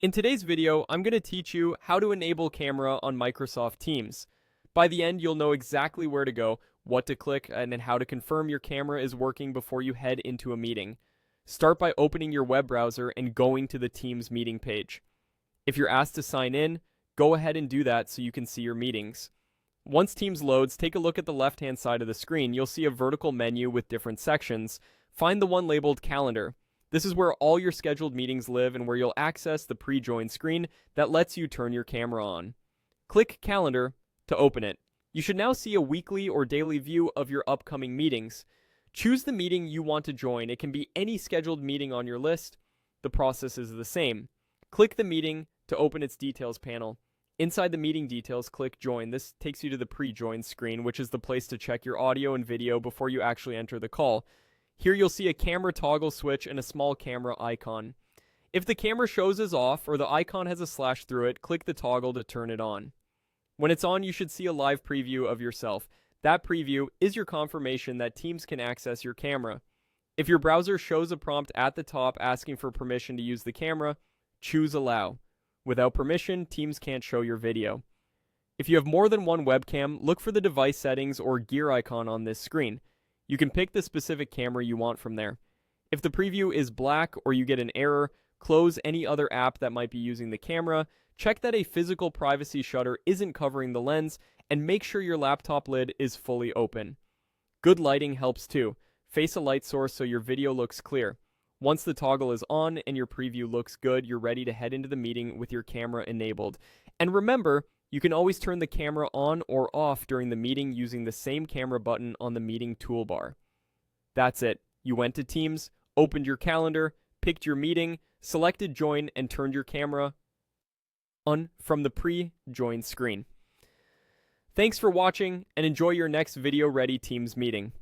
In today's video, I'm going to teach you how to enable camera on Microsoft Teams. By the end, you'll know exactly where to go, what to click, and then how to confirm your camera is working before you head into a meeting. Start by opening your web browser and going to the Teams meeting page. If you're asked to sign in, go ahead and do that so you can see your meetings. Once Teams loads, take a look at the left-hand side of the screen. You'll see a vertical menu with different sections. Find the one labeled Calendar. This is where all your scheduled meetings live and where you'll access the pre-join screen that lets you turn your camera on. Click Calendar to open it. You should now see a weekly or daily view of your upcoming meetings. Choose the meeting you want to join. It can be any scheduled meeting on your list. The process is the same. Click the meeting to open its details panel. Inside the meeting details, click Join. This takes you to the pre-join screen, which is the place to check your audio and video before you actually enter the call. Here you'll see a camera toggle switch and a small camera icon. If the camera shows as off or the icon has a slash through it, click the toggle to turn it on. When it's on, you should see a live preview of yourself. That preview is your confirmation that Teams can access your camera. If your browser shows a prompt at the top asking for permission to use the camera, choose Allow. Without permission, Teams can't show your video. If you have more than one webcam, look for the device settings or gear icon on this screen. You can pick the specific camera you want from there. If the preview is black or you get an error, close any other app that might be using the camera, check that a physical privacy shutter isn't covering the lens, and make sure your laptop lid is fully open. Good lighting helps too. Face a light source so your video looks clear. Once the toggle is on and your preview looks good, you're ready to head into the meeting with your camera enabled. And remember, you can always turn the camera on or off during the meeting using the same camera button on the meeting toolbar. That's it. You went to Teams, opened your calendar, picked your meeting, selected Join, and turned your camera on from the pre-join screen. Thanks for watching, and enjoy your next video-ready Teams meeting.